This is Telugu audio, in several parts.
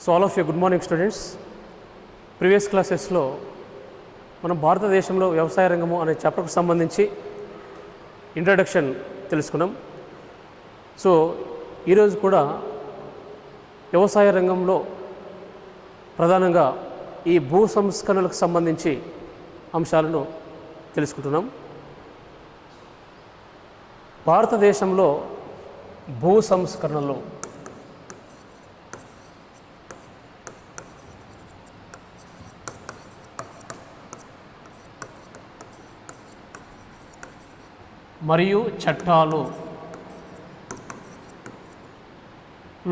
So all of you good morning students. Previous క్లాసెస్లో మనం భారతదేశంలో వ్యవసాయ రంగము అనే చాప్టర్కు సంబంధించి ఇంట్రడక్షన్ తెలుసుకున్నాం. సో ఈరోజు కూడా వ్యవసాయ రంగంలో ప్రధానంగా ఈ భూ సంస్కరణలకు సంబంధించి అంశాలను తెలుసుకుంటున్నాం. భారతదేశంలో భూ సంస్కరణలు మరియు చట్టాలు,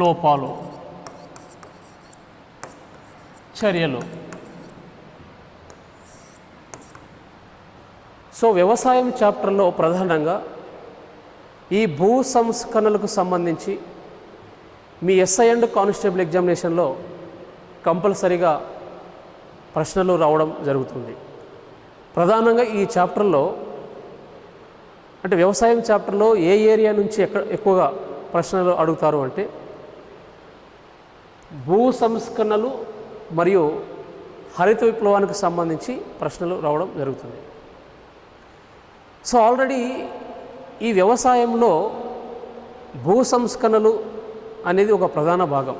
లోపాలు, చర్యలు. సో వ్యవసాయం చాప్టర్లో ప్రధానంగా ఈ భూ సంస్కరణలకు సంబంధించి మీ ఎస్ఐ అండ్ కానిస్టేబుల్ ఎగ్జామినేషన్లో కంపల్సరీగా ప్రశ్నలు రావడం జరుగుతుంది. ప్రధానంగా ఈ చాప్టర్లో అంటే వ్యవసాయం చాప్టర్లో ఏ ఏరియా నుంచి ఎక్కువగా ప్రశ్నలు అడుగుతారు అంటే భూ సంస్కరణలు మరియు హరిత విప్లవానికి సంబంధించి ప్రశ్నలు రావడం జరుగుతుంది. సో ఆల్రెడీ ఈ వ్యవసాయంలో భూ సంస్కరణలు అనేది ఒక ప్రధాన భాగం.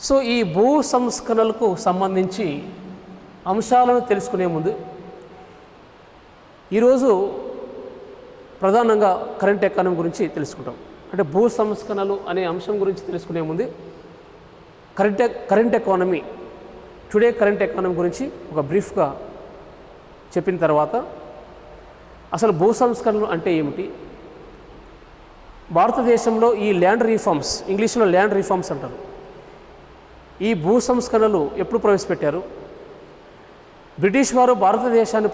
సో ఈ భూ సంస్కరణలకు సంబంధించి అంశాలను తెలుసుకునే ముందు ఈరోజు ప్రధానంగా కరెంట్ ఎకానమీ గురించి తెలుసుకుంటాం. అంటే భూ సంస్కరణలు అనే అంశం గురించి తెలుసుకునే ముందు current economy, today current economy గురించి ఒక బ్రీఫ్గా చెప్పిన తర్వాత అసలు భూ సంస్కరణలు అంటే ఏమిటి, భారతదేశంలో ఈ ల్యాండ్ రిఫార్మ్స్, ఇంగ్లీష్లో ల్యాండ్ రిఫార్మ్స్ అంటారు, ఈ భూ సంస్కరణలు ఎప్పుడు ప్రవేశపెట్టారు, బ్రిటిష్ వారు భారతదేశాన్ని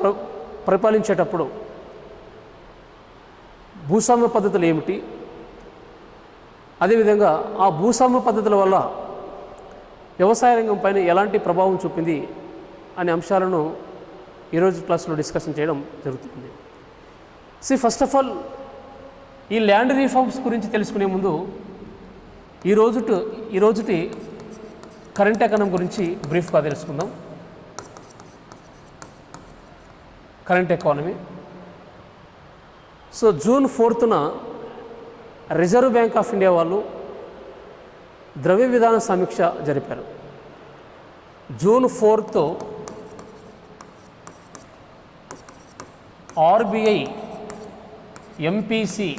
పరిపాలించేటప్పుడు భూస్వామ్య పద్ధతులు ఏమిటి, అదేవిధంగా ఆ భూస్వామ్య పద్ధతుల వల్ల వ్యవసాయ రంగం పైన ఎలాంటి ప్రభావం చూపింది అనే అంశాలను ఈరోజు క్లాస్లో డిస్కషన్ చేయడం జరుగుతుంది. ఫస్ట్ ఆఫ్ ఆల్ ఈ ల్యాండ్ రిఫార్మ్స్ గురించి తెలుసుకునే ముందు ఈరోజుటి కరెంట్ ఎకానమీ గురించి బ్రీఫ్గా తెలుసుకుందాం. Current economy. సో జూన్ 4న రిజర్వ్ బ్యాంక్ ఆఫ్ ఇండియా వాళ్ళు ద్రవ్య విధాన సమీక్ష జరిపారు. June 4 RBI MPC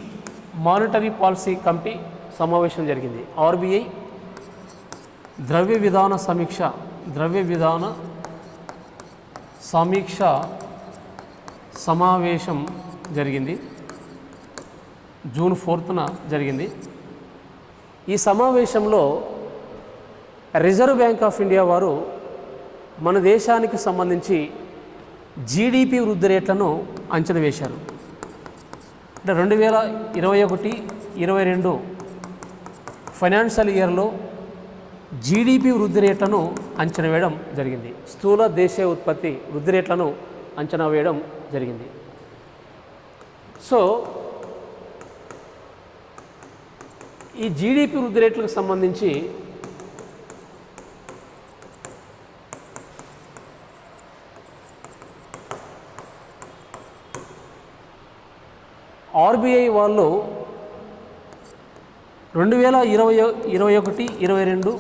monetary policy committee సమావేశం జరిగింది. ఆర్బీఐ ద్రవ్య విధాన సమీక్ష సమావేశం జరిగింది. జూన్ 4న జరిగింది. ఈ సమావేశంలో రిజర్వ్ బ్యాంక్ ఆఫ్ ఇండియా వారు మన దేశానికి సంబంధించి జీడిపి వృద్ధి రేట్లను అంచనా వేశారు. అంటే 2021-22 ఫైనాన్షియల్ ఇయర్లో జీడిపి వృద్ధి రేట్లను అంచనా వేయడం జరిగింది. స్థూల దేశీయ ఉత్పత్తి వృద్ధి రేట్లను అంచనా వేయడం జరిగింది. సో ఈ జీడిపి వృద్ధి రేట్లకు సంబంధించి ఆర్బీఐ వాళ్ళు 2021-22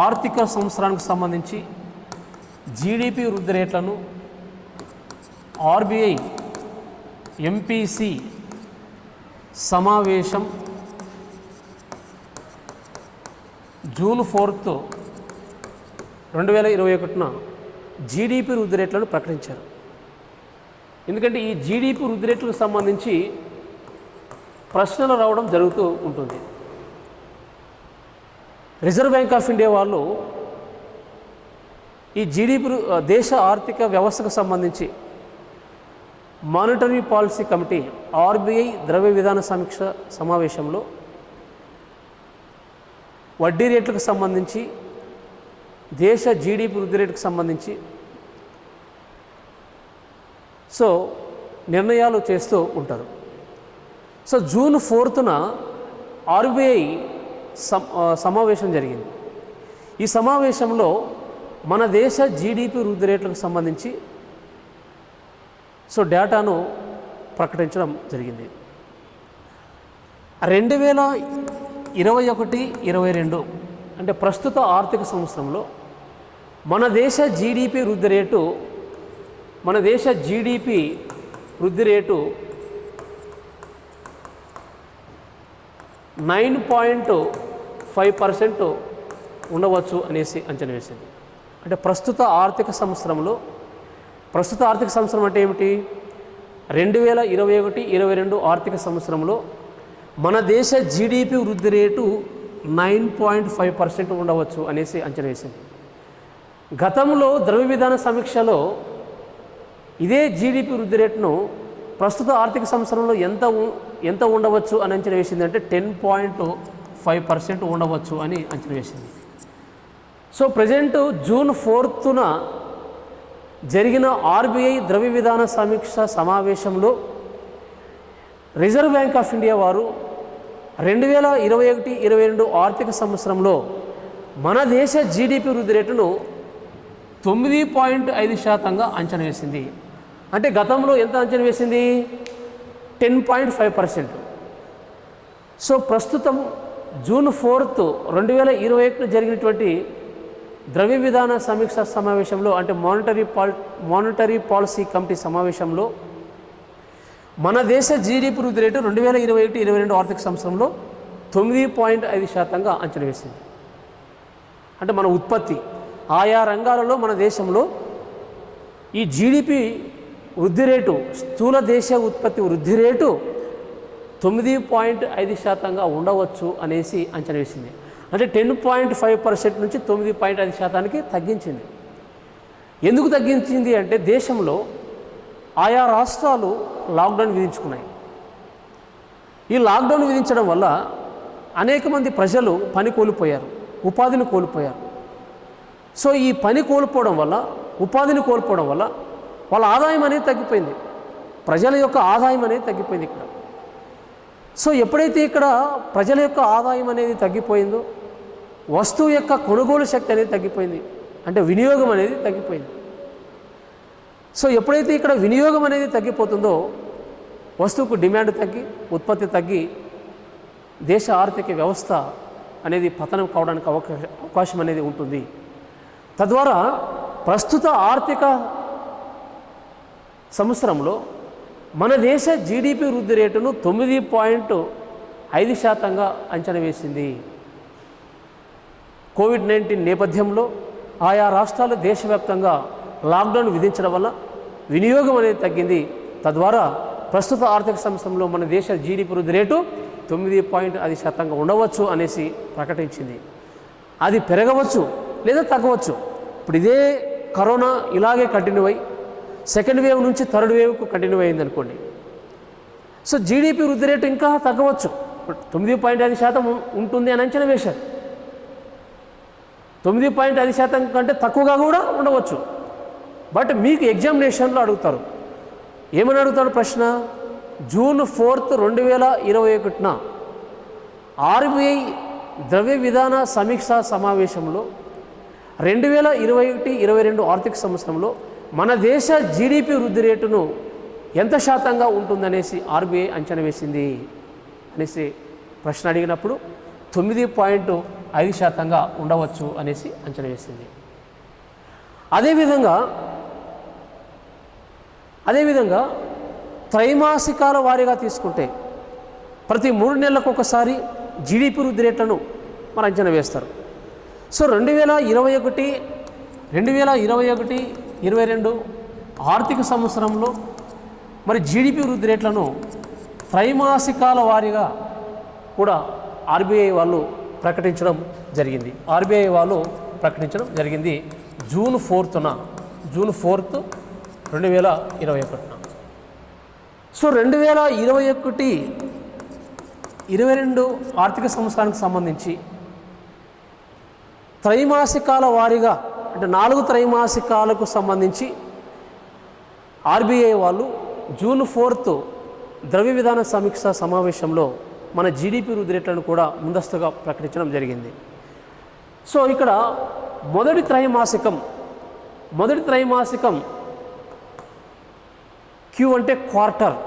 ఆర్థిక సంవత్సరానికి సంబంధించి జీడిపి వృద్ధి రేట్లను ఆర్బీఐ ఎంపీసీ సమావేశం జూన్ 4, 2021న జీడిపి వృద్ధి రేట్లను ప్రకటించారు. ఎందుకంటే ఈ జీడిపి వృద్ధి రేట్లకు సంబంధించి ప్రశ్నలు రావడం జరుగుతూ ఉంటుంది. రిజర్వ్ బ్యాంక్ ఆఫ్ ఇండియా వాళ్ళు ఈ జీడిపి దేశ ఆర్థిక వ్యవస్థకు సంబంధించి మానిటరీ పాలసీ కమిటీ ఆర్బీఐ ద్రవ్య విధాన సమీక్ష సమావేశంలో వడ్డీ రేట్లకు సంబంధించి, దేశ జీడిపి వృద్ధి రేటుకు సంబంధించి సో నిర్ణయాలు చేస్తూ ఉంటారు. సో జూన్ 4న ఆర్బీఐ సమావేశం జరిగింది. ఈ సమావేశంలో మన దేశ జీడిపి వృద్ధి రేట్లకు సంబంధించి డేటాను ప్రకటించడం జరిగింది. 2021-22 అంటే ప్రస్తుత ఆర్థిక సంవత్సరంలో మన దేశ జీడిపి వృద్ధి రేటు 9.5% ఉండవచ్చు అనేసి అంచనా వేసింది. అంటే ప్రస్తుత ఆర్థిక సంవత్సరం అంటే ఏమిటి? 2021-22 ఆర్థిక సంవత్సరంలో మన దేశ జీడిపి వృద్ధి రేటు 9.5% ఉండవచ్చు అనేసి అంచనా వేసింది. గతంలో ద్రవ్య విధాన సమీక్షలో ఇదే జీడిపి వృద్ధి రేటును ప్రస్తుత ఆర్థిక సంవత్సరంలో ఎంత ఉండవచ్చు అని అంచనా వేసింది అంటే 10.5% ఉండవచ్చు అని అంచనా వేసింది. ప్రజెంట్ జూన్ 4న జరిగిన ఆర్బీఐ ద్రవ్య విధాన సమీక్ష సమావేశంలో రిజర్వ్ బ్యాంక్ ఆఫ్ ఇండియా వారు 2021-22 ఆర్థిక సంవత్సరంలో మన దేశ జీడిపి వృద్ధి రేటును 9.5%గా అంచనా వేసింది. అంటే గతంలో ఎంత అంచనా వేసింది? 10.5%. ప్రస్తుతం జూన్ 4, 2021 జరిగినటువంటి ద్రవ్య విధాన సమీక్ష సమావేశంలో అంటే మానిటరీ పాలసీ కమిటీ సమావేశంలో మన దేశ జీడిపి వృద్ధి రేటు 2021-22 ఆర్థిక సంవత్సరంలో 9.5%గా అంచనా వేసింది. అంటే మన ఉత్పత్తి ఆయా రంగాలలో మన దేశంలో ఈ జీడిపి వృద్ధి రేటు స్థూల దేశ ఉత్పత్తి వృద్ధి రేటు 9.5%గా ఉండవచ్చు అనేసి అంచనా వేసింది. అంటే 10.5% నుంచి 9.5%కి తగ్గించింది. ఎందుకు తగ్గించింది అంటే దేశంలో ఆయా రాష్ట్రాలు లాక్డౌన్ విధించుకున్నాయి. ఈ లాక్డౌన్ విధించడం వల్ల అనేక మంది ప్రజలు పని కోల్పోయారు, ఉపాధిని కోల్పోయారు. ఈ పని కోల్పోవడం వల్ల, ఉపాధిని కోల్పోవడం వల్ల వాళ్ళ ఆదాయం అనేది తగ్గిపోయింది. ప్రజల యొక్క ఆదాయం అనేది తగ్గిపోయింది ఇక్కడ. ఎప్పుడైతే ఇక్కడ ప్రజల యొక్క ఆదాయం అనేది తగ్గిపోయిందో వస్తువు యొక్క కొనుగోలు శక్తి అనేది తగ్గిపోయింది, అంటే వినియోగం అనేది తగ్గిపోయింది. ఎప్పుడైతే ఇక్కడ వినియోగం అనేది తగ్గిపోతుందో వస్తువుకు డిమాండ్ తగ్గి, ఉత్పత్తి తగ్గి దేశ ఆర్థిక వ్యవస్థ అనేది పతనం కావడానికి అవకాశం అనేది ఉంటుంది. తద్వారా ప్రస్తుత ఆర్థిక సంవత్సరంలో మన దేశ జీడిపి వృద్ధి రేటును 9.5%గా అంచనా వేసింది. కోవిడ్-19 నేపథ్యంలో ఆయా రాష్ట్రాలు దేశవ్యాప్తంగా లాక్డౌన్ విధించడం వల్ల వినియోగం అనేది తగ్గింది. తద్వారా ప్రస్తుత ఆర్థిక సంవత్సరంలో మన దేశ జీడిపి వృద్ధి రేటు 9.5%గా ఉండవచ్చు అనేసి ప్రకటించింది. అది పెరగవచ్చు లేదా తగ్గవచ్చు. ఇప్పుడు ఇదే కరోనా ఇలాగే కంటిన్యూ అయ్యి సెకండ్ వేవ్ నుంచి థర్డ్ వేవ్కు కంటిన్యూ అయింది అనుకోండి, జీడిపి వృద్ధి రేటు ఇంకా తగ్గవచ్చు. 9.5% ఉంటుంది అని అంచనా వేశారు. 9.5% కంటే తక్కువగా కూడా ఉండవచ్చు. బట్ మీకు ఎగ్జామినేషన్లో అడుగుతారు, ఏమని అడుగుతాడు ప్రశ్న? జూన్ 4, 2021 ఆర్బీఐ ద్రవ్య విధాన సమీక్షా సమావేశంలో 2021-22 ఆర్థిక సంవత్సరంలో మన దేశ జీడిపి వృద్ధి రేటును ఎంత శాతంగా ఉంటుందనేసి ఆర్బీఐ అంచనా వేసింది అనేసి ప్రశ్న అడిగినప్పుడు 9.5%గా ఉండవచ్చు అనేసి అంచనా వేసింది. అదేవిధంగా త్రైమాసికాల వారీగా తీసుకుంటే ప్రతి 3 నెలలకు ఒకసారి జీడిపి వృద్ధి రేట్లను మరి అంచనా వేస్తారు. 2021-22 ఆర్థిక సంవత్సరంలో మరి జీడిపి వృద్ధి రేట్లను త్రైమాసికాల వారీగా కూడా ఆర్బీఐ వాళ్ళు ప్రకటించడం జరిగింది. జూన్ 4న 2021. 2021-22 ఆర్థిక సంవత్సరానికి సంబంధించి త్రైమాసికాల వారీగా అంటే 4 త్రైమాసికాలకు సంబంధించి ఆర్బీఐ వాళ్ళు జూన్ 4 ద్రవ్య విధాన సమీక్ష సమావేశంలో మన జీడిపి వృద్ధి రేట్లను కూడా ముందస్తుగా ప్రకటించడం జరిగింది. సో ఇక్కడ మొదటి త్రైమాసికం క్యూ అంటే క్వార్టర్,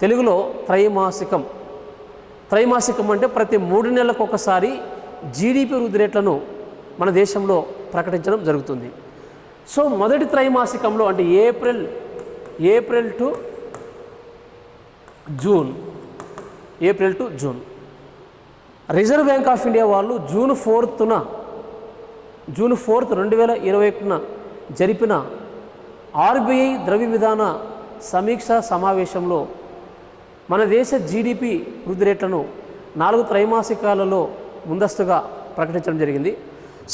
తెలుగులో త్రైమాసికం అంటే ప్రతి 3 నెలలకు ఒకసారి జీడిపి వృద్ధి రేట్లను మన దేశంలో ప్రకటించడం జరుగుతుంది. సో మొదటి త్రైమాసికంలో అంటే April to June reserve Bank of India వాళ్ళు జూన్ 4న 2021 జరిపిన ఆర్బీఐ ద్రవ్య విధాన సమీక్ష సమావేశంలో మన దేశ జీడిపి వృద్ధి రేట్లను 4 త్రైమాసికాలలో ముందస్తుగా ప్రకటించడం జరిగింది.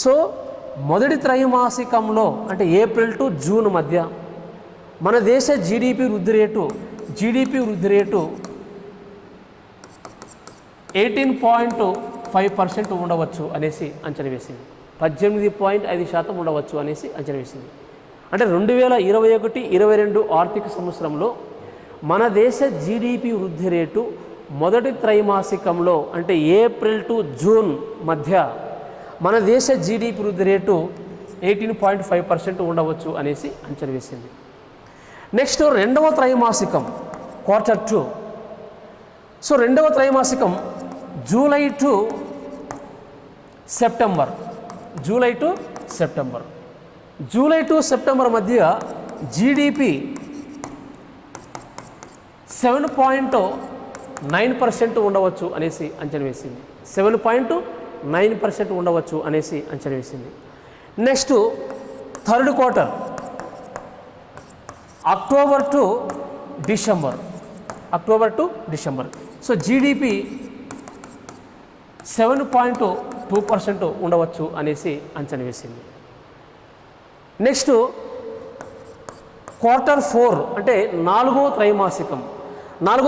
సో మొదటి త్రైమాసికంలో అంటే ఏప్రిల్ టు జూన్ మధ్య మన దేశ జీడిపి వృద్ధి రేటు 18.5% ఉండవచ్చు అనేసి అంచనా వేసింది. 18.5% ఉండవచ్చు అనేసి అంచనా వేసింది. అంటే 2021-22 ఆర్థిక సంవత్సరంలో మన దేశ జీడిపి వృద్ధి రేటు మొదటి త్రైమాసికంలో అంటే ఏప్రిల్ టు జూన్ మధ్య మన దేశ జీడిపి వృద్ధి రేటు 18.5% ఉండవచ్చు అనేసి అంచనా వేసింది. నెక్స్ట్ రెండవ త్రైమాసికం క్వార్టర్ 2. సో రెండవ త్రైమాసికం జూలై టు సెప్టెంబర్ మధ్య జీడిపి 7.9% ఉండవచ్చు అనేసి అంచనా వేసింది. 7.9% ఉండవచ్చు అనేసి అంచనా వేసింది. Next third quarter October to December. So GDP 7.2% ఉండవచ్చు అనేసి అంచనా వేసింది. నెక్స్ట్ క్వార్టర్ 4 అంటే నాలుగో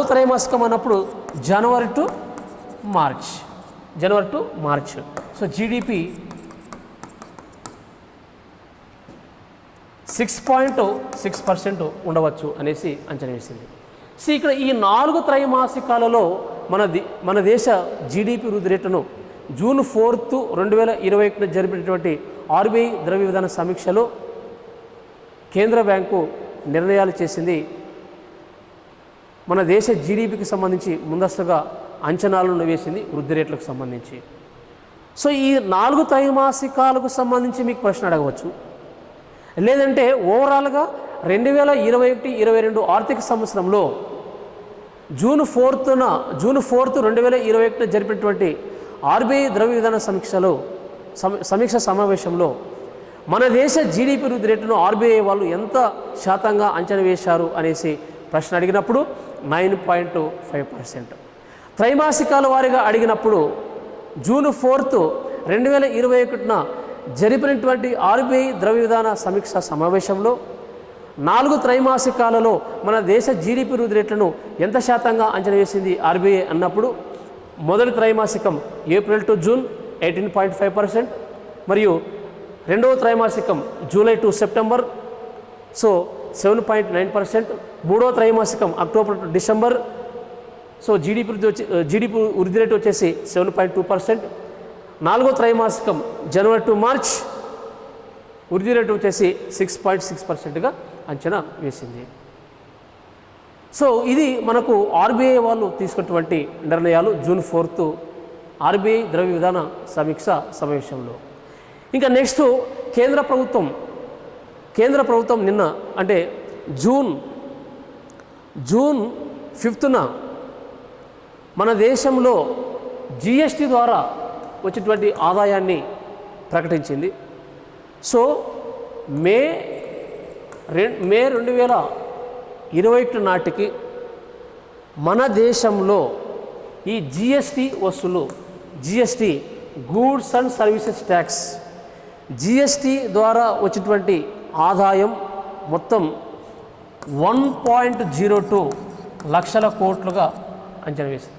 త్రైమాసికం అన్నప్పుడు జనవరి టు మార్చ్. సో జీడిపి 6.6% ఉండవచ్చు అనేసి అంచనా వేసింది. సో ఇక్కడ ఈ 4 త్రైమాసికాలలో మన దేశ జీడిపి వృద్ధి రేటును జూన్ 4, 2021 జరిపినటువంటి ఆర్బీఐ ద్రవ్య విధాన సమీక్షలో కేంద్ర బ్యాంకు నిర్ణయాలు చేసింది. మన దేశ జీడిపికి సంబంధించి ముందస్తుగా అంచనాలను వేసింది వృద్ధి రేట్లకు సంబంధించి. సో ఈ 4 త్రైమాసికాలకు సంబంధించి మీకు ప్రశ్న అడగవచ్చు. లేదంటే ఓవరాల్గా 2021-22 ఆర్థిక సంవత్సరంలో జూన్ 4, 2021 జరిపినటువంటి ఆర్బీఐ ద్రవ్య విధాన సమీక్ష సమావేశంలో మన దేశ జీడిపి వృద్ధి రేటును ఆర్బీఐ వాళ్ళు ఎంత శాతంగా అంచనా వేశారు అనేసి ప్రశ్న అడిగినప్పుడు 9.5%. త్రైమాసికాల వారీగా అడిగినప్పుడు జూన్ 4, 2021 జరిపినటువంటి ఆర్బీఐ ద్రవ్య విధాన సమీక్ష సమావేశంలో 4 త్రైమాసికాలలో మన దేశ జీడిపి వృద్ధి రేట్లను ఎంత శాతంగా అంచనా వేసింది ఆర్బీఐ అన్నప్పుడు మొదటి త్రైమాసికం ఏప్రిల్ టు జూన్ 18.5%, మరియు రెండవ త్రైమాసికం జూలై టు సెప్టెంబర్ సో 7.9%, మూడవ త్రైమాసికం October to December so GDP వృద్ధి రేటు వచ్చేసి 7.2%, నాలుగో త్రైమాసికం జనవరి టు మార్చ్ వృద్ధి రేటు వచ్చేసి 6.6%గా అంచనా వేసింది. సో ఇది మనకు ఆర్బీఐ వాళ్ళు తీసుకున్నటువంటి నిర్ణయాలు జూన్ 4 ఆర్బీఐ ద్రవ్య విధాన సమీక్ష సమావేశంలో. ఇంకా నెక్స్ట్ కేంద్ర ప్రభుత్వం నిన్న అంటే జూన్ 5న మన దేశంలో జిఎస్టీ ద్వారా వచ్చేటువంటి ఆదాయాన్ని ప్రకటించింది. సో మే 2021 నాటికి మన దేశంలో ఈ GST goods and services tax GST ద్వారా వచ్చేటువంటి ఆదాయం మొత్తం 1.02 లక్షల కోట్లుగా అంచనా వేసింది.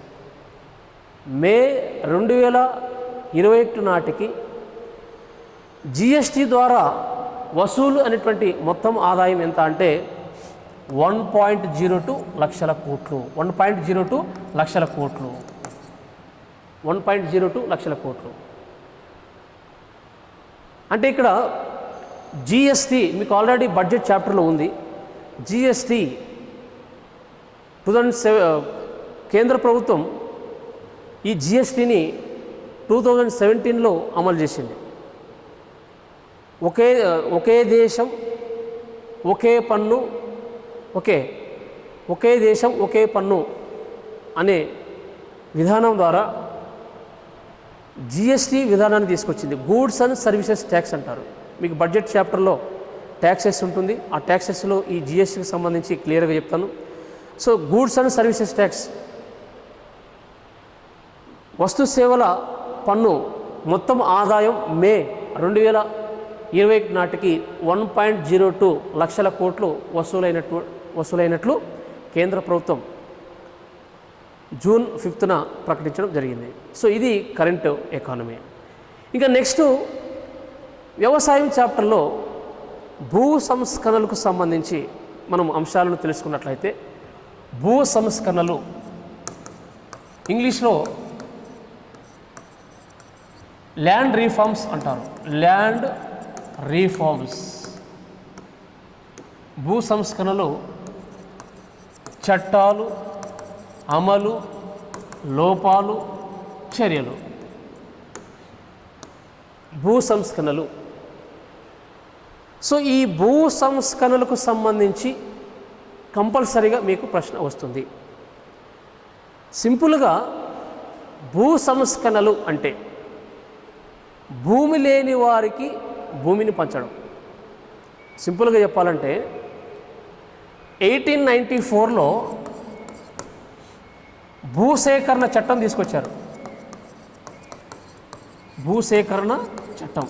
మే 2021 నాటికి జిఎస్టీ ద్వారా వసూలు అనేటువంటి మొత్తం ఆదాయం ఎంత అంటే 1.02 లక్షల కోట్లు. 1.02 లక్షల కోట్లు. 1.02 లక్షల కోట్లు. అంటే ఇక్కడ జిఎస్టీ మీకు ఆల్రెడీ బడ్జెట్ చాప్టర్లో ఉంది. జిఎస్టీ 2007 కేంద్ర ప్రభుత్వం ఈ జిఎస్టీని 2017లో అమలు చేసింది. ఒకే దేశం ఒకే పన్ను, ఒకే దేశం ఒకే పన్ను అనే విధానం ద్వారా జిఎస్టీ విధానాన్ని తీసుకొచ్చింది. గూడ్స్ అండ్ సర్వీసెస్ ట్యాక్స్ అంటారు. మీకు బడ్జెట్ చాప్టర్లో ట్యాక్సెస్ ఉంటుంది. ఆ ట్యాక్సెస్లో ఈ జిఎస్టీకి సంబంధించి క్లియర్గా చెప్తాను. So goods and services tax, వస్తు సేవల పన్ను మొత్తం ఆదాయం మే 2020 నాటికి 1.02 లక్షల కోట్లు వసూలైనట్లు కేంద్ర ప్రభుత్వం జూన్ 5న ప్రకటించడం జరిగింది. సో ఇది కరెంట్ ఎకానమీ. ఇంకా నెక్స్ట్ వ్యవసాయం చాప్టర్లో భూ సంస్కరణలకు సంబంధించి మనం అంశాలను తెలుసుకున్నట్లయితే, భూ సంస్కరణలు ఇంగ్లీష్లో ల్యాండ్ రీఫార్మ్స్ అంటారు. Land reforms. భూ సంస్కరణలు చట్టాలు, అమలు, లోపాలు, చర్యలు. భూ సంస్కరణలు. సో ఈ భూ సంస్కరణలకు సంబంధించి కంపల్సరీగా మీకు ప్రశ్న వస్తుంది. సింపుల్గా భూ సంస్కరణలు అంటే భూమి లేని వారికి భూమిని పంచడం. సింపుల్గా చెప్పాలంటే 1894లో భూసేకరణ చట్టం తీసుకొచ్చారు. భూసేకరణ చట్టం.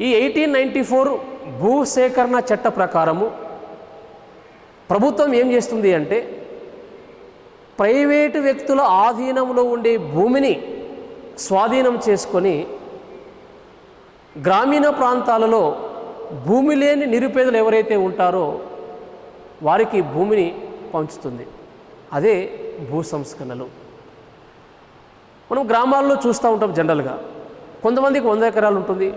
ఈ 1894 భూసేకరణ చట్ట ప్రకారము ప్రభుత్వం ఏం చేస్తుంది అంటే, ప్రైవేటు వ్యక్తుల ఆధీనంలో ఉండే భూమిని స్వాధీనం చేసుకొని గ్రామీణ ప్రాంతాలలో భూమి లేని నిరుపేదలు ఎవరైతే ఉంటారో వారికి భూమిని పంచుతుంది. అదే భూ సంస్కరణలు. మనం గ్రామాల్లో చూస్తూ ఉంటాం. జనరల్గా కొంతమందికి 100 ఎకరాలు ఉంటుంది,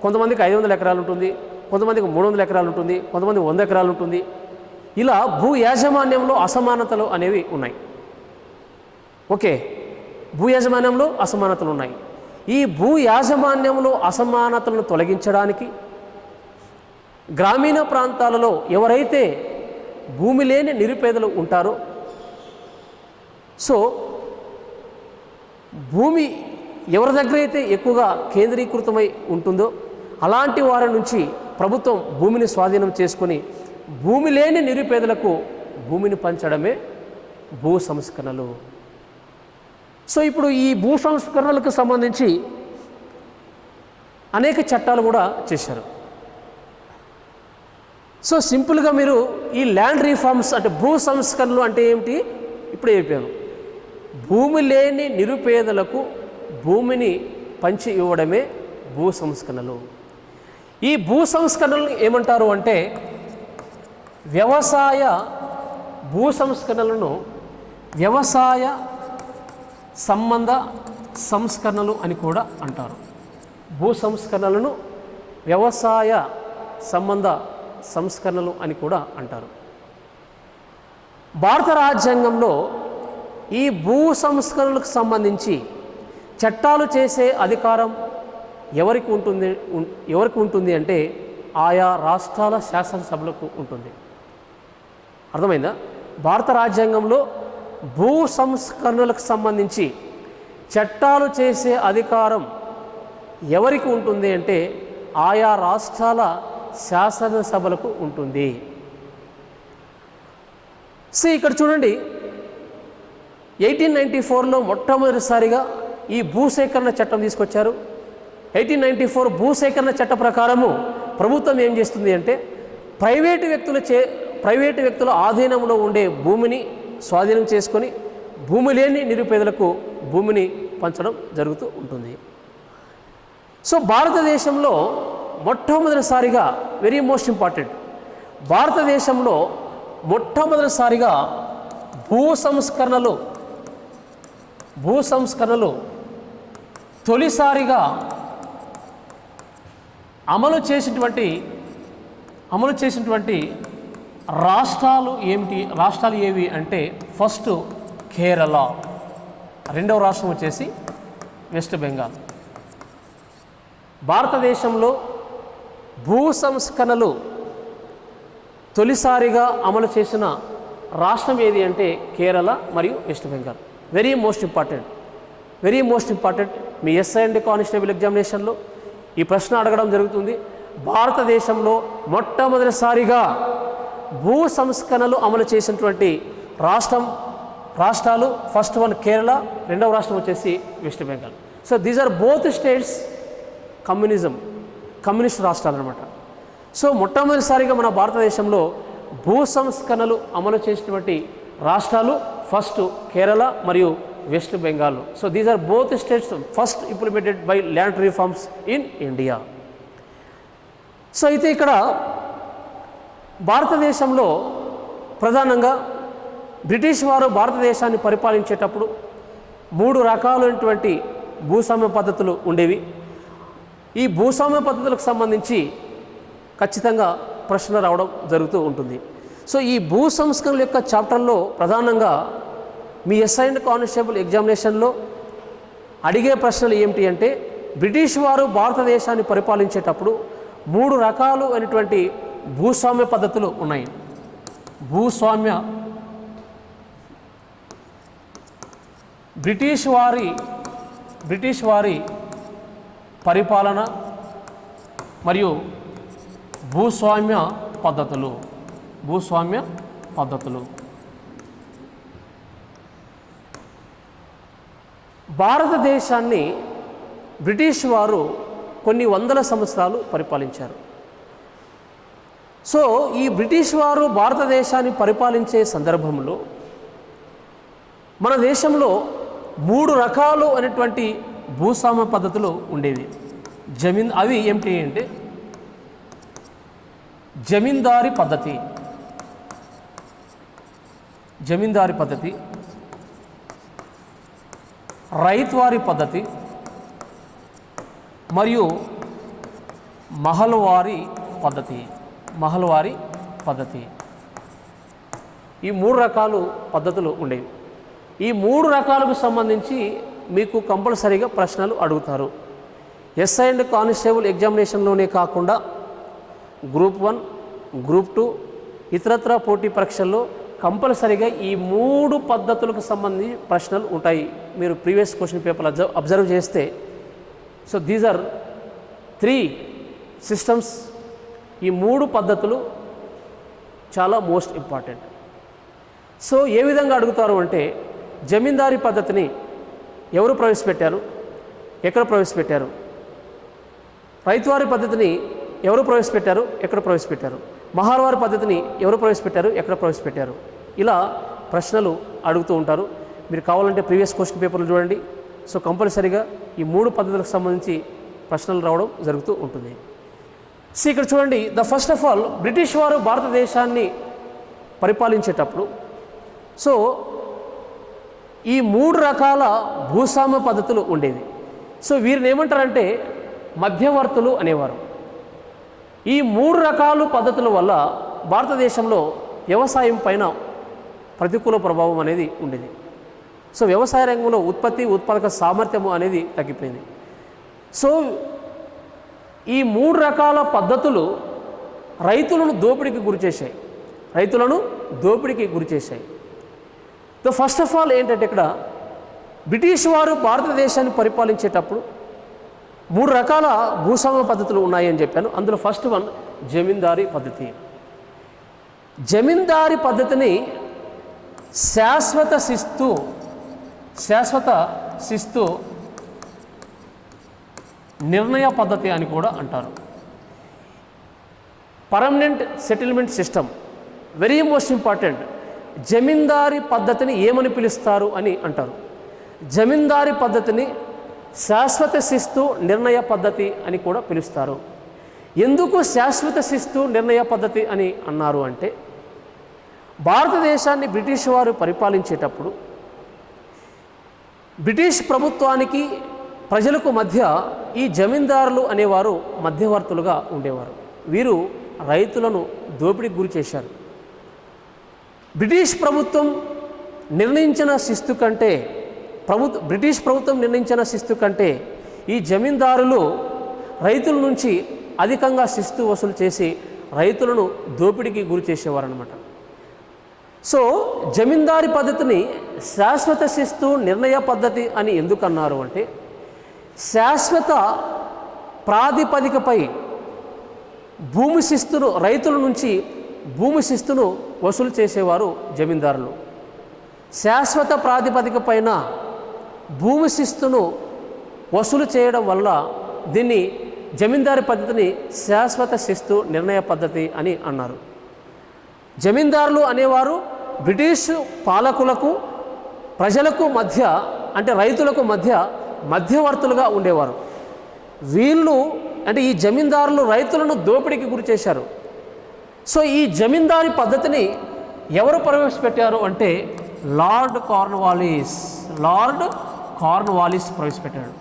కొంతమందికి 500 ఎకరాలు ఉంటుంది, కొంతమందికి 300 ఎకరాలు ఉంటుంది, కొంతమందికి 100 ఎకరాలు ఉంటుంది. ఇలా భూ యాజమాన్యంలో అసమానతలు అనేవి ఉన్నాయి. భూ యాజమాన్యంలో అసమానతలు ఉన్నాయి. ఈ భూ యాజమాన్యంలో అసమానతలను తొలగించడానికి గ్రామీణ ప్రాంతాలలో ఎవరైతే భూమి లేని నిరుపేదలు ఉంటారో, సో భూమి ఎవరి దగ్గర అయితే ఎక్కువగా కేంద్రీకృతమై ఉంటుందో అలాంటి వారి నుంచి ప్రభుత్వం భూమిని స్వాధీనం చేసుకొని భూమి లేని నిరుపేదలకు భూమిని పంచడమే భూ సంస్కరణలు. సో ఇప్పుడు ఈ భూ సంస్కరణలకు సంబంధించి అనేక చట్టాలు కూడా చేశారు. సో సింపుల్గా మీరు ఈ ల్యాండ్ రీఫార్మ్స్ అంటే భూ సంస్కరణలు అంటే ఏమిటి ఇప్పుడే చెప్పాను. భూమి లేని నిరుపేదలకు భూమిని పంచి ఇవ్వడమే భూ సంస్కరణలు. ఈ భూ సంస్కరణలు ఏమంటారు అంటే, వ్యవసాయ భూ సంస్కరణలను వ్యవసాయ సంబంధ సంస్కరణలు అని కూడా అంటారు. భూ సంస్కరణలను వ్యవసాయ సంబంధ సంస్కరణలు అని కూడా అంటారు. భారత రాజ్యాంగంలో ఈ భూ సంస్కరణలకు సంబంధించి చట్టాలు చేసే అధికారం ఎవరికి ఉంటుంది అంటే ఆయా రాష్ట్రాల శాసనసభలకు ఉంటుంది. అర్థమైందా? భారత రాజ్యాంగంలో భూ సంస్కరణలకు సంబంధించి చట్టాలు చేసే అధికారం ఎవరికి ఉంటుంది అంటే ఆయా రాష్ట్రాల శాసనసభలకు ఉంటుంది. సో ఇక్కడ చూడండి, 1894లో మొట్టమొదటిసారిగా ఈ భూసేకరణ చట్టం తీసుకొచ్చారు. 1894 భూసేకరణ చట్ట ప్రకారము ప్రభుత్వం ఏం చేస్తుంది అంటే, ప్రైవేటు వ్యక్తుల ఆధీనంలో ఉండే భూమిని స్వాధీనం చేసుకొని భూమి లేని నిరుపేదలకు భూమిని పంచడం జరుగుతూ ఉంటుంది. సో భారతదేశంలో మొట్టమొదటిసారిగా వెరీ మోస్ట్ ఇంపార్టెంట్ భారతదేశంలో మొట్టమొదటిసారిగా భూ సంస్కరణలు తొలిసారిగా అమలు చేసినటువంటి రాష్ట్రాలు ఏవి అంటే ఫస్ట్ కేరళ, రెండవ రాష్ట్రం వచ్చేసి వెస్ట్ బెంగాల్. భారతదేశంలో భూ సంస్కరణలు తొలిసారిగా అమలు చేసిన రాష్ట్రం ఏది అంటే కేరళ మరియు West Bengal. Very most important me SI and constable ఎగ్జామినేషన్లో ఈ ప్రశ్న అడగడం జరుగుతుంది. భారతదేశంలో మొట్టమొదటిసారిగా భూ సంస్కరణలు అమలు చేసినటువంటి రాష్ట్రాలు ఫస్ట్ వన్ కేరళ, రెండవ రాష్ట్రం వచ్చేసి West Bengal. So these are both states communist రాష్ట్రాలు అనమాట. సో మొట్టమొదటిసారిగా మన భారతదేశంలో భూ సంస్కరణలు అమలు చేసినటువంటి రాష్ట్రాలు ఫస్ట్ కేరళ మరియు West Bengal. So these are both states first implemented by land reforms in India. So అయితే ఇక్కడ భారతదేశంలో ప్రధానంగా బ్రిటిష్ వారు భారతదేశాన్ని పరిపాలించేటప్పుడు 3 రకాలైనటువంటి భూస్వామ్య పద్ధతులు ఉండేవి. ఈ భూస్వామ్య పద్ధతులకు సంబంధించి ఖచ్చితంగా ప్రశ్న రావడం జరుగుతూ ఉంటుంది. సో ఈ భూ సంస్కరణల యొక్క చాప్టర్లో ప్రధానంగా మీ ఎస్ఐ అండ్ కానిస్టేబుల్ ఎగ్జామినేషన్లో అడిగే ప్రశ్నలు ఏమిటి అంటే బ్రిటిష్ వారు భారతదేశాన్ని పరిపాలించేటప్పుడు 3 రకాలు అయినటువంటి భూస్వామ్య పద్ధతులు ఉన్నాయి. బ్రిటిష్ వారి పరిపాలన మరియు భూస్వామ్య పద్ధతులు. భారతదేశాన్ని బ్రిటిష్ వారు కొన్ని వందల సంవత్సరాలు పరిపాలించారు. సో ఈ బ్రిటిష్ వారు భారతదేశాన్ని పరిపాలించే సందర్భంలో మన దేశంలో 3 రకాలు అనేటువంటి భూస్వామ్య పద్ధతులు ఉండేవి. అవి ఏమిటి అంటే జమీందారీ పద్ధతి, రైతువారీ పద్ధతి మరియు మహల్వారీ పద్ధతి. ఈ 3 రకాలు పద్ధతులు ఉండేవి. ఈ 3 రకాలకు సంబంధించి మీకు కంపల్సరీగా ప్రశ్నలు అడుగుతారు. ఎస్ఐ అండ్ కానిస్టేబుల్ ఎగ్జామినేషన్లోనే కాకుండా గ్రూప్ 1, గ్రూప్ 2 ఇతరత్ర పోటీ పరీక్షల్లో కంపల్సరీగా ఈ 3 పద్ధతులకు సంబంధించి ప్రశ్నలు ఉంటాయి. మీరు ప్రీవియస్ క్వశ్చన్ పేపర్ అబ్జర్వ్ చేస్తే సో దీస్ ఆర్ 3 సిస్టమ్స్. ఈ 3 పద్ధతులు చాలా మోస్ట్ ఇంపార్టెంట్. సో ఏ విధంగా అడుగుతారు అంటే జమీందారీ పద్ధతిని ఎవరు ప్రవేశపెట్టారు, ఎక్కడ ప్రవేశపెట్టారు? రైతువారీ పద్ధతిని ఎవరు ప్రవేశపెట్టారు, ఎక్కడ ప్రవేశపెట్టారు? మహల్వారీ పద్ధతిని ఎవరు ప్రవేశపెట్టారు, ఎక్కడ ప్రవేశపెట్టారు? ఇలా ప్రశ్నలు అడుగుతూ ఉంటారు. మీరు కావాలంటే ప్రీవియస్ క్వశ్చన్ పేపర్లు చూడండి. సో కంపల్సరీగా ఈ 3 పద్ధతులకు సంబంధించి ప్రశ్నలు రావడం జరుగుతూ ఉంటుంది. సో ఇక్కడ చూడండి, ఫస్ట్ ఆఫ్ ఆల్ బ్రిటిష్ వారు భారతదేశాన్ని పరిపాలించేటప్పుడు సో ఈ 3 రకాల భూస్వామ్య పద్ధతులు ఉండేవి. సో వీరిని ఏమంటారంటే మధ్యవర్తులు అనేవారు. ఈ 3 రకాల పద్ధతుల వల్ల భారతదేశంలో వ్యవసాయం పైన ప్రతికూల ప్రభావం అనేది ఉండేది. సో వ్యవసాయ రంగంలో ఉత్పాదక సామర్థ్యము అనేది తగ్గిపోయింది. సో ఈ 3 రకాల పద్ధతులు రైతులను దోపిడీకి గురిచేశాయి. ఫస్ట్ ఆఫ్ ఆల్ ఏంటంటే ఇక్కడ బ్రిటిష్ వారు భారతదేశాన్ని పరిపాలించేటప్పుడు 3 రకాల భూస్వామ్య పద్ధతులు ఉన్నాయని చెప్పాను. అందులో ఫస్ట్ వన్ జమీందారీ పద్ధతి. జమీందారీ పద్ధతిని శాశ్వత శిస్తు నిర్ణయ పద్ధతి అని కూడా అంటారు. Permanent settlement system, very most important. Zamindari పద్ధతిని ఏమని పిలుస్తారు అని అంటారు? జమీందారీ పద్ధతిని శాశ్వత శిస్తు నిర్ణయ పద్ధతి అని కూడా పిలుస్తారు. ఎందుకు శాశ్వత శిస్తు నిర్ణయ పద్ధతి అని అన్నారు అంటే, భారతదేశాన్ని బ్రిటిష్ వారు పరిపాలించేటప్పుడు బ్రిటిష్ ప్రభుత్వానికి ప్రజలకు మధ్య ఈ జమీందారులు అనేవారు మధ్యవర్తులుగా ఉండేవారు. వీరు రైతులను దోపిడీకి గురి చేశారు. బ్రిటిష్ ప్రభుత్వం నిర్ణయించిన శిస్తు కంటే బ్రిటిష్ ప్రభుత్వం నిర్ణయించిన శిస్తు కంటే ఈ జమీందారులు రైతుల నుంచి అధికంగా శిస్తు వసూలు చేసి రైతులను దోపిడీకి గురి చేసేవారు అన్నమాట. సో జమీందారీ పద్ధతిని శాశ్వత శిస్తు నిర్ణయ పద్ధతి అని ఎందుకన్నారు అంటే, శాశ్వత ప్రాతిపదికపై భూమి శిస్తును రైతుల నుంచి భూమి శిస్తును వసూలు చేసేవారు జమీందారులు. శాశ్వత ప్రాతిపదిక పైన భూమి శిస్తును వసూలు చేయడం వల్ల దీన్ని జమీందారీ పద్ధతిని శాశ్వత శిస్తు నిర్ణయ పద్ధతి అని అన్నారు. జమీందారులు అనేవారు బ్రిటిష్ పాలకులకు ప్రజలకు మధ్య అంటే రైతులకు మధ్య మధ్యవర్తులుగా ఉండేవారు. వీళ్ళు అంటే ఈ జమీందారులు రైతులను దోపిడీకి గురి చేశారు. సో ఈ జమీందారీ పద్ధతిని ఎవరు ప్రవేశపెట్టారు అంటే లార్డ్ కార్న్వాలిస్ ప్రవేశపెట్టాడు.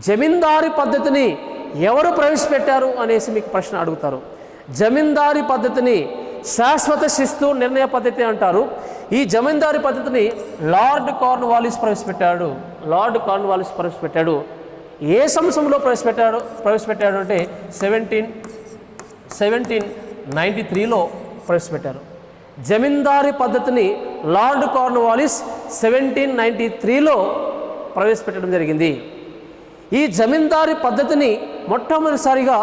జమీందారీ పద్ధతిని ఎవరు ప్రవేశపెట్టారు అనేసి మీకు ప్రశ్న అడుగుతారు. జమీందారీ పద్ధతిని శాశ్వత శిస్తు నిర్ణయ పద్ధతి అంటారు. ఈ జమీందారీ పద్ధతిని లార్డ్ కార్న్వాలిస్ ప్రవేశపెట్టాడు. ఏ సంవత్సరంలో ప్రవేశపెట్టాడు అంటే 1793లో ప్రవేశపెట్టారు. జమీందారీ పద్ధతిని లార్డ్ కార్న్వాలిస్ 1793లో ప్రవేశపెట్టడం జరిగింది. ఈ జమీందారీ పద్ధతిని మొట్టమొదటిసారిగా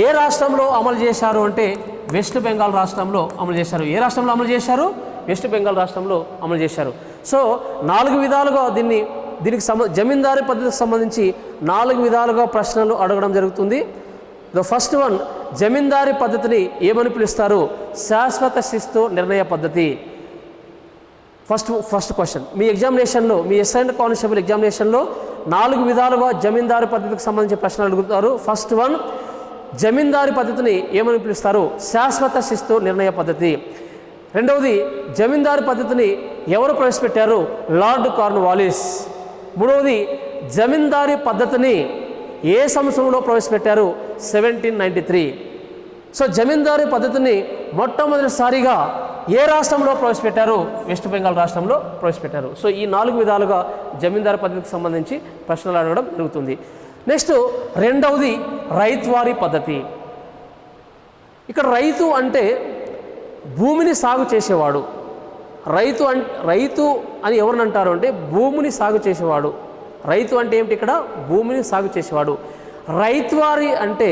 ఏ రాష్ట్రంలో అమలు చేశారు అంటే వెస్ట్ బెంగాల్ రాష్ట్రంలో అమలు చేశారు. ఏ రాష్ట్రంలో అమలు చేశారు? వెస్ట్ బెంగాల్ రాష్ట్రంలో అమలు చేశారు. సో 4 విధాలుగా దీనికి జమీందారీ పద్ధతికి సంబంధించి 4 విధాలుగా ప్రశ్నలు అడగడం జరుగుతుంది. ద ఫస్ట్ వన్, జమీందారీ పద్ధతిని ఏమని పిలుస్తారు? శాశ్వత శిస్తు నిర్ణయ పద్ధతి. ఫస్ట్ క్వశ్చన్ మీ ఎగ్జామినేషన్లో, మీ ఎస్ఐ అండ్ కానిస్టేబుల్ ఎగ్జామినేషన్లో 4 విధాలుగా జమీందారీ పద్ధతికి సంబంధించిన ప్రశ్నలు అడుగుతారు. ఫస్ట్ వన్, జమీందారీ పద్ధతిని ఏమని పిలుస్తారు? శాశ్వత శిస్తు నిర్ణయ పద్ధతి. రెండవది, జమీందారీ పద్ధతిని ఎవరు ప్రవేశపెట్టారు? Lord Cornwallis. మూడవది, జమీందారీ పద్ధతిని ఏ సంవత్సరంలో ప్రవేశపెట్టారు? 1793. సో జమీందారీ పద్ధతిని మొట్టమొదటిసారిగా ఏ రాష్ట్రంలో ప్రవేశపెట్టారు? వెస్ట్ బెంగాల్ రాష్ట్రంలో ప్రవేశపెట్టారు. సో ఈ 4 విధాలుగా జమీందారీ పద్ధతికి సంబంధించి ప్రశ్నలు అడగడం జరుగుతుంది. నెక్స్ట్ రెండవది రైతువారీ పద్ధతి. ఇక్కడ రైతు అంటే భూమిని సాగు చేసేవాడు. రైతు అని ఎవరిని అంటారు అంటే భూమిని సాగు చేసేవాడు. రైతు అంటే ఏమిటి? ఇక్కడ భూమిని సాగు చేసేవాడు. రైతువారీ అంటే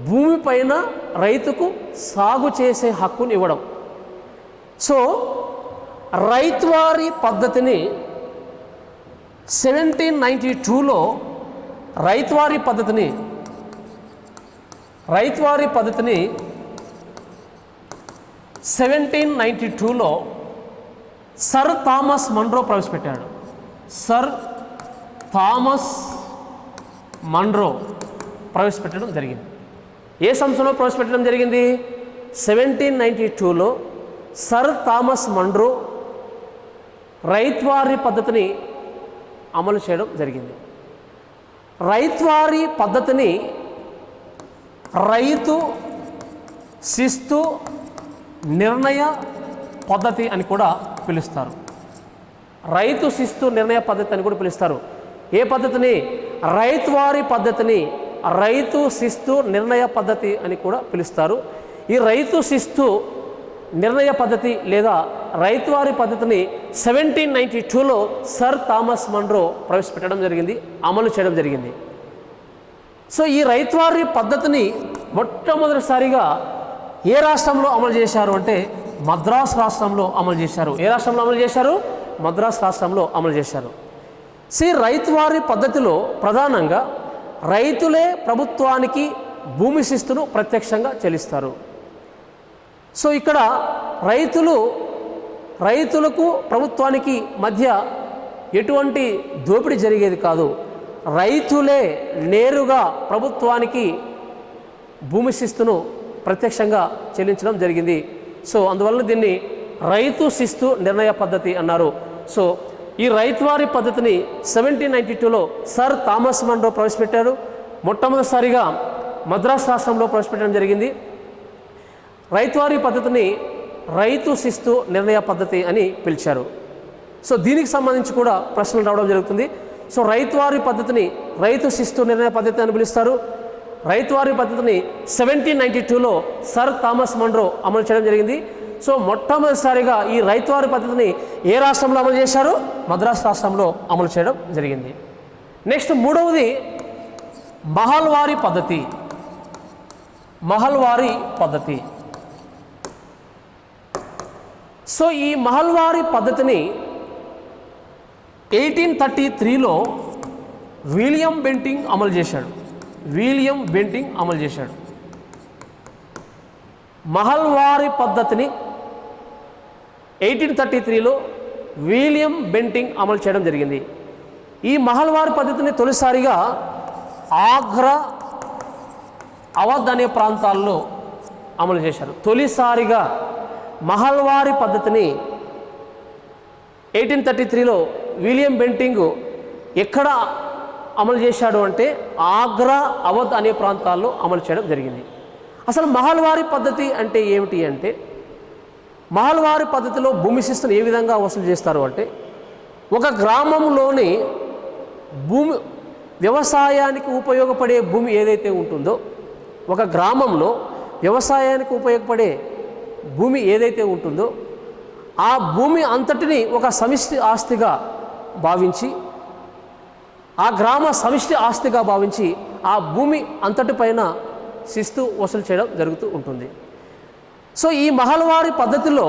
భూమి పైన రైతుకు సాగు చేసే హక్కుని ఇవ్వడం. సో రైతువారీ పద్ధతిని 1792లో రైతువారీ పద్ధతిని 1792లో సర్ థామస్ మన్రో ప్రవేశపెట్టాడు. సర్ థామస్ మన్రో ప్రవేశపెట్టడం జరిగింది. ఏ సంవత్సరంలో ప్రవేశపెట్టడం జరిగింది? 1792లో సర్ థామస్ మన్రో రైతువారీ పద్ధతిని అమలు చేయడం జరిగింది. రైతువారీ పద్ధతిని రైతు శిస్తు నిర్ణయ పద్ధతి అని కూడా పిలుస్తారు. రైతు శిస్తు నిర్ణయ పద్ధతి అని కూడా పిలుస్తారు. ఏ పద్ధతిని? రైతువారీ పద్ధతిని రైతు శిస్తు నిర్ణయ పద్ధతి అని కూడా పిలుస్తారు. ఈ రైతు శిస్తు నిర్ణయ పద్ధతి లేదా రైతువారీ పద్ధతిని 1792లో సర్ థామస్ మన్రో ప్రవేశపెట్టడం జరిగింది, అమలు చేయడం జరిగింది. సో ఈ రైతువారీ పద్ధతిని మొట్టమొదటిసారిగా ఏ రాష్ట్రంలో అమలు చేశారు అంటే మద్రాస్ రాష్ట్రంలో అమలు చేశారు. ఏ రాష్ట్రంలో అమలు చేశారు? మద్రాస్ రాష్ట్రంలో అమలు చేశారు. రైతువారీ పద్ధతిలో ప్రధానంగా రైతులే ప్రభుత్వానికి భూమి శిస్తును ప్రత్యక్షంగా చెల్లిస్తారు. సో ఇక్కడ రైతులకు ప్రభుత్వానికి మధ్య ఎటువంటి దోపిడీ జరిగేది కాదు. రైతులే నేరుగా ప్రభుత్వానికి భూమి శిస్తును ప్రత్యక్షంగా చెల్లించడం జరిగింది. సో అందువలన దీన్ని రైతు శిస్తు నిర్ణయ పద్ధతి అన్నారు. సో ఈ రైతువారీ పద్ధతిని 1792లో సర్ థామస్ మన్రో ప్రవేశపెట్టారు. మొట్టమొదటిసారిగా మద్రాసు రాష్ట్రంలో ప్రవేశపెట్టడం జరిగింది. రైతువారీ పద్ధతిని రైతు శిస్తు నిర్ణయ పద్ధతి అని పిలిచారు. సో దీనికి సంబంధించి కూడా ప్రశ్నలు రావడం జరుగుతుంది. సో రైతువారీ పద్ధతిని రైతు శిస్తు నిర్ణయ పద్ధతి అని పిలుస్తారు. రైతువారీ పద్ధతిని 1792లో సర్ థామస్ మన్రో అమలు చేయడం జరిగింది. సో మొట్టమొదటిసారిగా ఈ రైతువారీ పద్ధతిని ఏ రాష్ట్రంలో అమలు చేశారు? మద్రాసు రాష్ట్రంలో అమలు చేయడం జరిగింది. నెక్స్ట్ మూడవది మహల్వారీ పద్ధతి. మహల్వారీ పద్ధతి. సో ఈ మహల్వారీ పద్ధతిని 1833లో విలియం బెంటింగ్ అమలు చేశాడు. విలియం బెంటింగ్ అమలు చేశాడు. మహల్వారీ పద్ధతిని 1833లో విలియం బెంటింగ్ అమలు చేయడం జరిగింది. ఈ మహల్వారీ పద్ధతిని తొలిసారిగా ఆగ్రా, అవధ్ అనే ప్రాంతాల్లో అమలు చేశారు. తొలిసారిగా మహల్వారీ పద్ధతిని 1833లో విలియం బెంటింగ్ ఎక్కడ అమలు చేశాడు అంటే ఆగ్రా, అవధ్ అనే ప్రాంతాల్లో అమలు చేయడం జరిగింది. అసలు మహల్వారీ పద్ధతి అంటే ఏమిటి అంటే, మహల్వారీ పద్ధతిలో భూమి శిస్తును ఏ విధంగా వసూలు చేస్తారు అంటే, ఒక గ్రామంలోని భూమి వ్యవసాయానికి ఉపయోగపడే భూమి ఏదైతే ఉంటుందో, ఒక గ్రామంలో వ్యవసాయానికి ఉపయోగపడే భూమి ఏదైతే ఉంటుందో ఆ భూమి అంతటిని ఒక సమిష్టి ఆస్తిగా భావించి, ఆ గ్రామ సమిష్టి ఆస్తిగా భావించి ఆ భూమి అంతటిపైన శిస్తు వసూలు చేయడం జరుగుతూ ఉంటుంది. సో ఈ మహల్వారీ పద్ధతిలో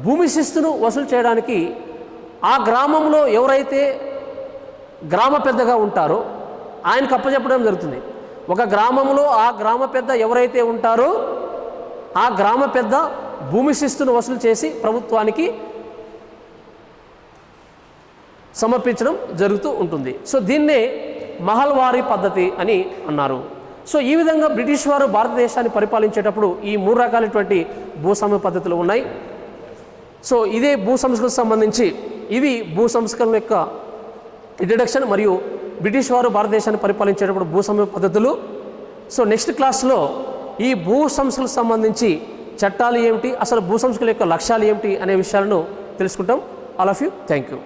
భూమి శిస్తును వసూలు చేయడానికి ఆ గ్రామంలో ఎవరైతే గ్రామ పెద్దగా ఉంటారో ఆయనకు అప్పచెప్పడం జరుగుతుంది. ఒక గ్రామంలో ఆ గ్రామ పెద్ద ఎవరైతే ఉంటారో ఆ గ్రామ పెద్ద భూమి శిస్తును వసూలు చేసి ప్రభుత్వానికి సమర్పించడం జరుగుతూ ఉంటుంది. సో దీన్నే మహల్వారీ పద్ధతి అని అన్నారు. సో ఈ విధంగా బ్రిటిష్ వారు భారతదేశాన్ని పరిపాలించేటప్పుడు ఈ 3 రకాలైనటువంటి భూస్వామ్య పద్ధతులు ఉన్నాయి. సో ఇదే భూ సంస్కరణకు సంబంధించి ఇవి భూ సంస్కరణ యొక్క ఇంట్రడక్షన్ మరియు బ్రిటిష్ వారు భారతదేశాన్ని పరిపాలించేటప్పుడు భూస్వామ్య పద్ధతులు. సో నెక్స్ట్ క్లాస్లో ఈ భూ సంస్కరణకు సంబంధించి చట్టాలు ఏమిటి, అసలు భూ సంస్కరణ యొక్క లక్ష్యాలు ఏమిటి అనే విషయాలను తెలుసుకుంటాం. All of you, thank you.